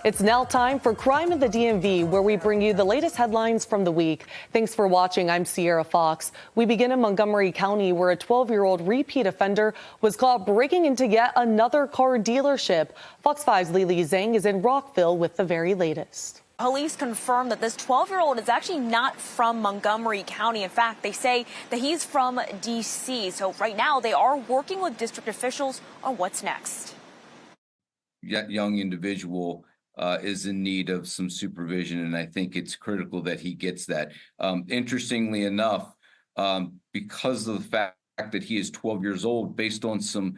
It's now time for Crime in the DMV, where we bring you the latest headlines from the week. Thanks for watching. I'm Sierra Fox. We begin in Montgomery County, where a 12-year-old repeat offender was caught breaking into yet another car dealership. Fox 5's Lily Zhang is in Rockville with the very latest. Police confirm that this 12-year-old is actually not from Montgomery County. In fact, they say that he's from D.C. So right now they are working with district officials on what's next. That young individual is in need of some supervision, and I think it's critical that he gets that. Interestingly enough, because of the fact that he is 12 years old, based on some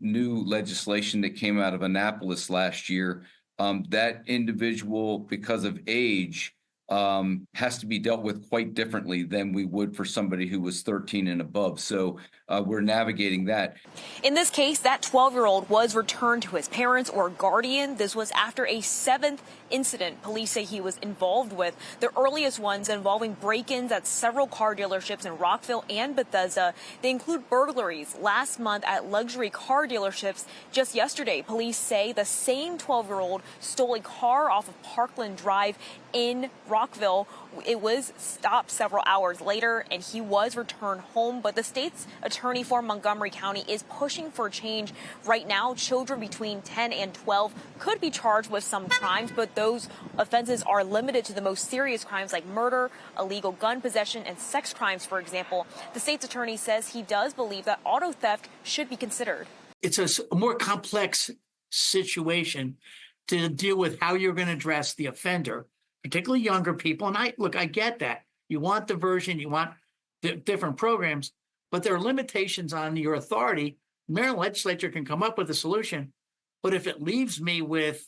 new legislation that came out of Annapolis last year, that individual, because of age, has to be dealt with quite differently than we would for somebody who was 13 and above. So we're navigating that. In this case, that 12-year-old was returned to his parents or guardian. This was after a 7th incident police say he was involved with, the earliest ones involving break-ins at several car dealerships in Rockville and Bethesda. They include burglaries last month at luxury car dealerships. Just yesterday, police say the same 12-year-old stole a car off of Parkland Drive in Rockville. It was stopped several hours later, and he was returned home. But the state's attorney for Montgomery County is pushing for change. Right now, children between 10 and 12 could be charged with some crimes, but those offenses are limited to the most serious crimes like murder, illegal gun possession, and sex crimes, for example. The state's attorney says he does believe that auto theft should be considered. It's a more complex situation to deal with how you're going to address the offender, particularly younger people. And I get that. You want diversion, you want different programs, but there are limitations on your authority. Maryland legislature can come up with a solution, but if it leaves me with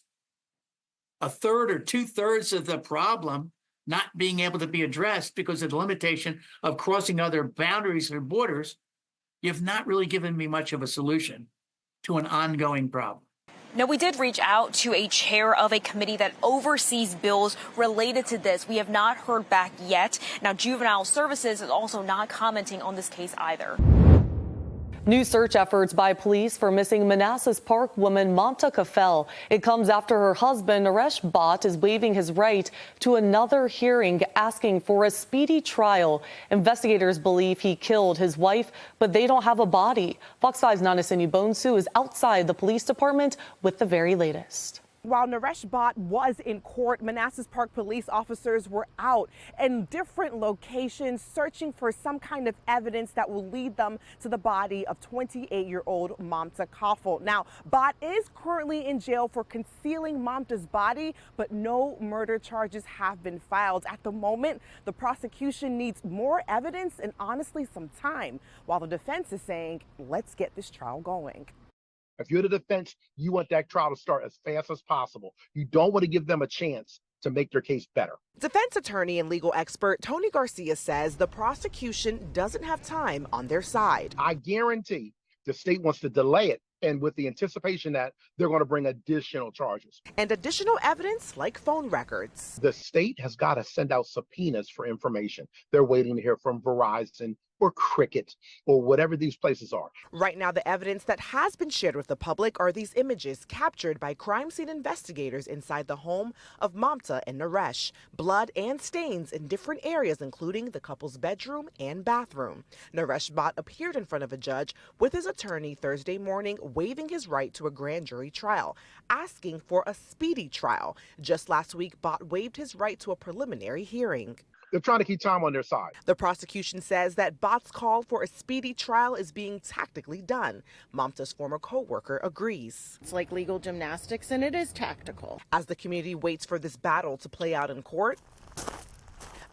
a third or 2/3 of the problem not being able to be addressed because of the limitation of crossing other boundaries or borders, you've not really given me much of a solution to an ongoing problem. Now, we did reach out to a chair of a committee that oversees bills related to this. We have not heard back yet. Now, Juvenile Services is also not commenting on this case either. New search efforts by police for missing Manassas Park woman Mamta Kafle. It comes after her husband, Naresh Bhatt, is waiving his right to another hearing, asking for a speedy trial. Investigators believe he killed his wife, but they don't have a body. Fox 5's Nanasini Bonsu is outside the police department with the very latest. While Naresh Bhatt was in court, Manassas Park police officers were out in different locations searching for some kind of evidence that will lead them to the body of 28-year-old Mamta Kafle. Now, Bhatt is currently in jail for concealing Mamta's body, but no murder charges have been filed. At the moment, the prosecution needs more evidence and honestly some time, while the defense is saying, let's get this trial going. If you're the defense, you want that trial to start as fast as possible. You don't want to give them a chance to make their case better. Defense attorney and legal expert Tony Garcia says the prosecution doesn't have time on their side. I guarantee the state wants to delay it, and with the anticipation that they're going to bring additional charges. And additional evidence like phone records. The state has got to send out subpoenas for information. They're waiting to hear from Verizon or Cricket or whatever these places are. Right now, the evidence that has been shared with the public are these images captured by crime scene investigators inside the home of Mamta and Naresh. Blood and stains in different areas, including the couple's bedroom and bathroom. Naresh Bhatt appeared in front of a judge with his attorney Thursday morning, waiving his right to a grand jury trial, asking for a speedy trial. Just last week, Bhatt waived his right to a preliminary hearing. They're trying to keep time on their side. The prosecution says that Bhatt's call for a speedy trial is being tactically done. Mamta's former co-worker agrees. It's like legal gymnastics, and it is tactical. As the community waits for this battle to play out in court,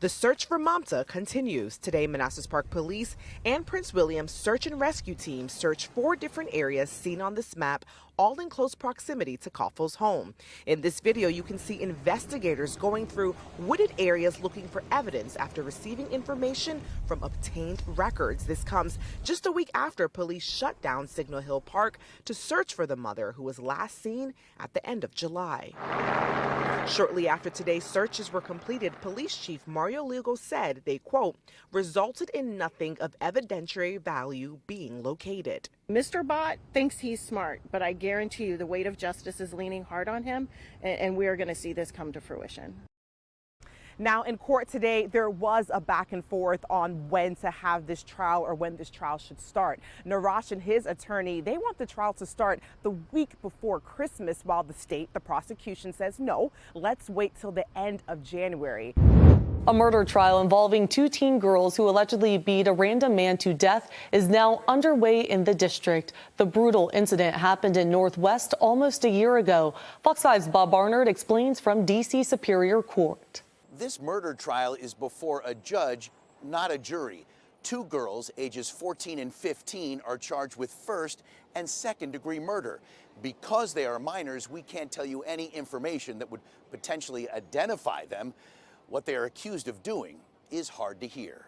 the search for Mamta continues. Today, Manassas Park Police and Prince William's search and rescue team searched 4 different areas seen on this map, all in close proximity to Kafle's home. In this video, you can see investigators going through wooded areas looking for evidence after receiving information from obtained records. This comes just a week after police shut down Signal Hill Park to search for the mother who was last seen at the end of July. Shortly after today's searches were completed, Police Chief Mario Lugo said they, quote, resulted in nothing of evidentiary value being located. Mr. Bott thinks he's smart, but I guarantee you the weight of justice is leaning hard on him, and we are going to see this come to fruition. Now, in court today, there was a back and forth on when to have this trial or when this trial should start. Narash and his attorney, they want the trial to start the week before Christmas, while the prosecution says, no, let's wait till the end of January. A murder trial involving 2 teen girls who allegedly beat a random man to death is now underway in the district. The brutal incident happened in Northwest almost a year ago. Fox 5's Bob Barnard explains from D.C. Superior Court. This murder trial is before a judge, not a jury. 2 girls, ages 14 and 15, are charged with first and second-degree murder. Because they are minors, we can't tell you any information that would potentially identify them. What they are accused of doing is hard to hear.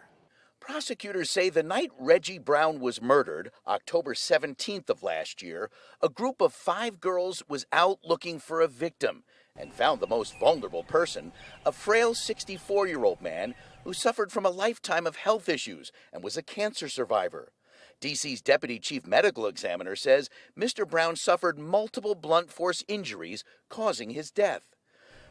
Prosecutors say the night Reggie Brown was murdered, October 17th of last year, a group of 5 girls was out looking for a victim and found the most vulnerable person, a frail 64-year-old man who suffered from a lifetime of health issues and was a cancer survivor. D.C.'s Deputy Chief Medical Examiner says Mr. Brown suffered multiple blunt force injuries causing his death.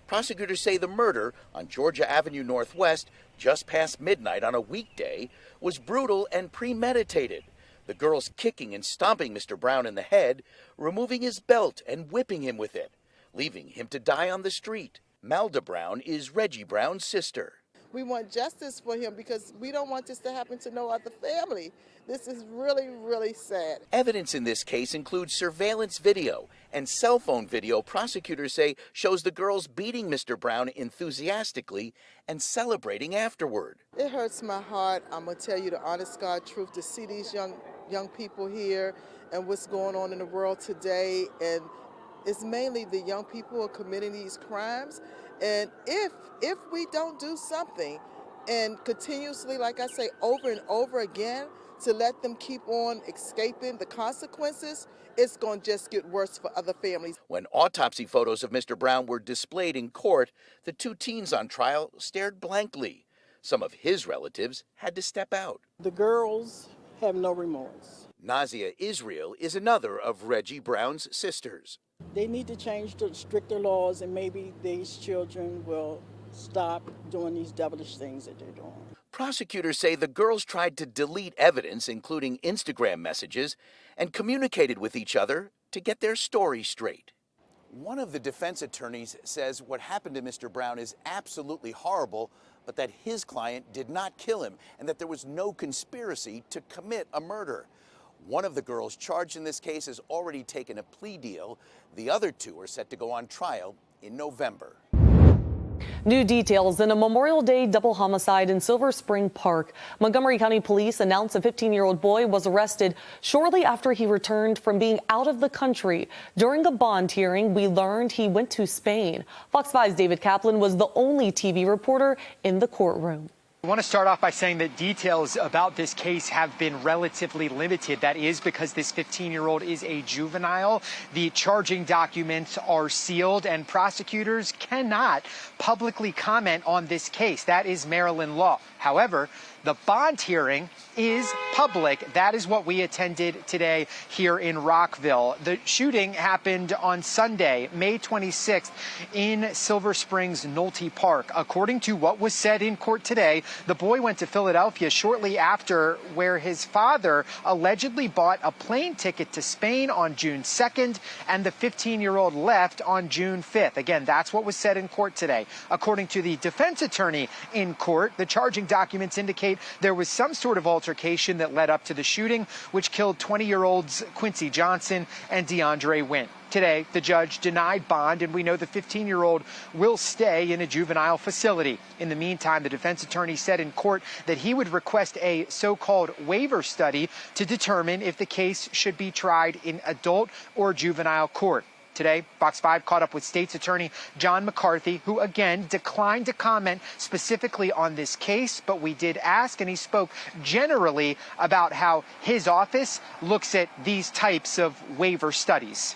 Prosecutors say the murder on Georgia Avenue Northwest, just past midnight on a weekday, was brutal and premeditated. The girls kicking and stomping Mr. Brown in the head, removing his belt and whipping him with it, leaving him to die on the street. Malda Brown is Reggie Brown's sister. We want justice for him because we don't want this to happen to no other family. This is really, really sad. Evidence in this case includes surveillance video and cell phone video prosecutors say shows the girls beating Mr. Brown enthusiastically and celebrating afterward. It hurts my heart, I'm going to tell you the honest God truth, to see these young people here and what's going on in the world today. And it's mainly the young people who are committing these crimes. And if we don't do something and continuously, like I say, over and over again, to let them keep on escaping the consequences, it's going to just get worse for other families. When autopsy photos of Mr. Brown were displayed in court, the 2 teens on trial stared blankly. Some of his relatives had to step out. The girls have no remorse. Nazia Israel is another of Reggie Brown's sisters. They need to change the stricter laws, and maybe these children will stop doing these devilish things that they're doing. Prosecutors say the girls tried to delete evidence, including Instagram messages, and communicated with each other to get their story straight. One of the defense attorneys says what happened to Mr. Brown is absolutely horrible, but that his client did not kill him and that there was no conspiracy to commit a murder. One of the girls charged in this case has already taken a plea deal. The other 2 are set to go on trial in November. New details in a Memorial Day double homicide in Silver Spring Park. Montgomery County Police announced a 15-year-old boy was arrested shortly after he returned from being out of the country. During a bond hearing, we learned he went to Spain. Fox 5's David Kaplan was the only TV reporter in the courtroom. I want to start off by saying that details about this case have been relatively limited. That is because this 15-year-old is a juvenile. The charging documents are sealed and prosecutors cannot publicly comment on this case. That is Maryland law. However, the bond hearing is public. That is what we attended today here in Rockville. The shooting happened on Sunday, May 26th, in Silver Springs Nolte Park. According to what was said in court today, the boy went to Philadelphia shortly after, where his father allegedly bought a plane ticket to Spain on June 2nd, and the 15-year-old left on June 5th. Again, that's what was said in court today. According to the defense attorney in court, the charging documents indicate there was some sort of altercation that led up to the shooting, which killed 20-year-olds Quincy Johnson and DeAndre Wynn. Today, the judge denied bond, and we know the 15-year-old will stay in a juvenile facility. In the meantime, the defense attorney said in court that he would request a so-called waiver study to determine if the case should be tried in adult or juvenile court. Today, Fox 5 caught up with State's Attorney John McCarthy, who again declined to comment specifically on this case, but we did ask, and he spoke generally about how his office looks at these types of waiver studies.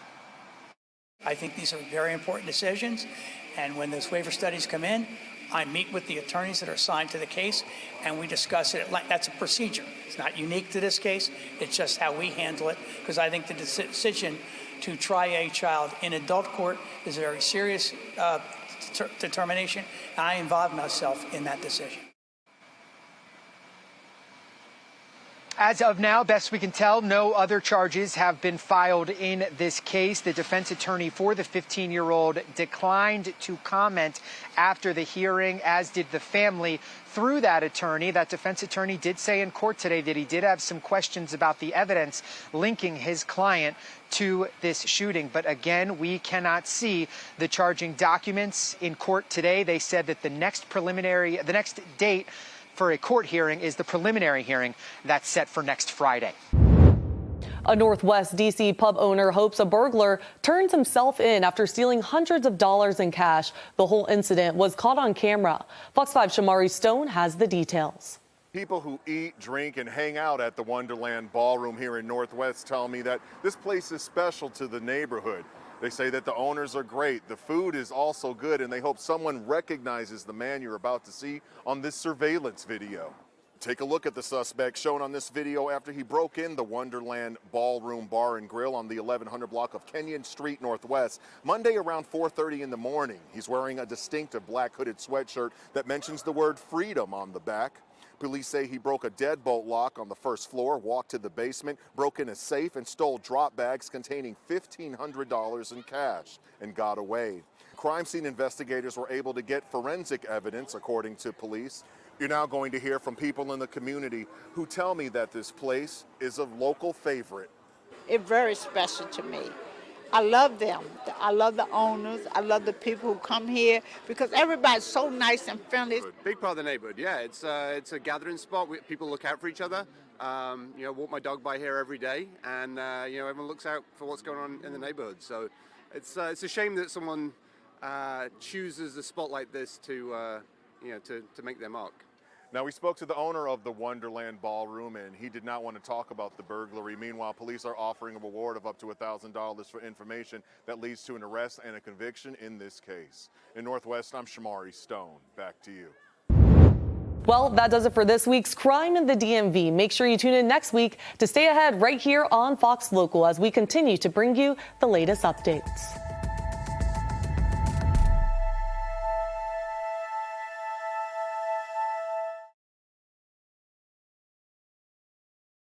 I think these are very important decisions, and when those waiver studies come in, I meet with the attorneys that are assigned to the case, and we discuss it. That's a procedure. It's not unique to this case. It's just how we handle it, because I think the decision to try a child in adult court is a very serious determination, and I involve myself in that decision. As of now, best we can tell, no other charges have been filed in this case. The defense attorney for the 15-year-old declined to comment after the hearing, as did the family through that attorney. That defense attorney did say in court today that he did have some questions about the evidence linking his client to this shooting. But again, we cannot see the charging documents in court today. They said that the next date for a court hearing is the preliminary hearing that's set for next Friday. A Northwest D.C. pub owner hopes a burglar turns himself in after stealing hundreds of dollars in cash. The whole incident was caught on camera. Fox 5's Shamari Stone has the details. People who eat, drink, and hang out at the Wonderland Ballroom here in Northwest tell me that this place is special to the neighborhood. They say that the owners are great, the food is also good, and they hope someone recognizes the man you're about to see on this surveillance video. Take a look at the suspect shown on this video after he broke in the Wonderland Ballroom Bar and Grill on the 1100 block of Kenyon Street Northwest Monday around 4:30 in the morning. He's wearing a distinctive black hooded sweatshirt that mentions the word freedom on the back. Police say he broke a deadbolt lock on the first floor, walked to the basement, broke in a safe, and stole drop bags containing $1,500 in cash and got away. Crime scene investigators were able to get forensic evidence, according to police. You're now going to hear from people in the community who tell me that this place is a local favorite. It's very special to me. I love them. I love the owners. I love the people who come here because everybody's so nice and friendly. Big part of the neighborhood, yeah. It's a gathering spot. People look out for each other. Walk my dog by here every day, and everyone looks out for what's going on in the neighborhood. So it's a shame that someone chooses a spot like this to make their mark. Now, we spoke to the owner of the Wonderland Ballroom, and he did not want to talk about the burglary. Meanwhile, police are offering a reward of up to $1,000 for information that leads to an arrest and a conviction in this case. In Northwest, I'm Shamari Stone. Back to you. Well, that does it for this week's Crime in the DMV. Make sure you tune in next week to stay ahead right here on Fox Local as we continue to bring you the latest updates.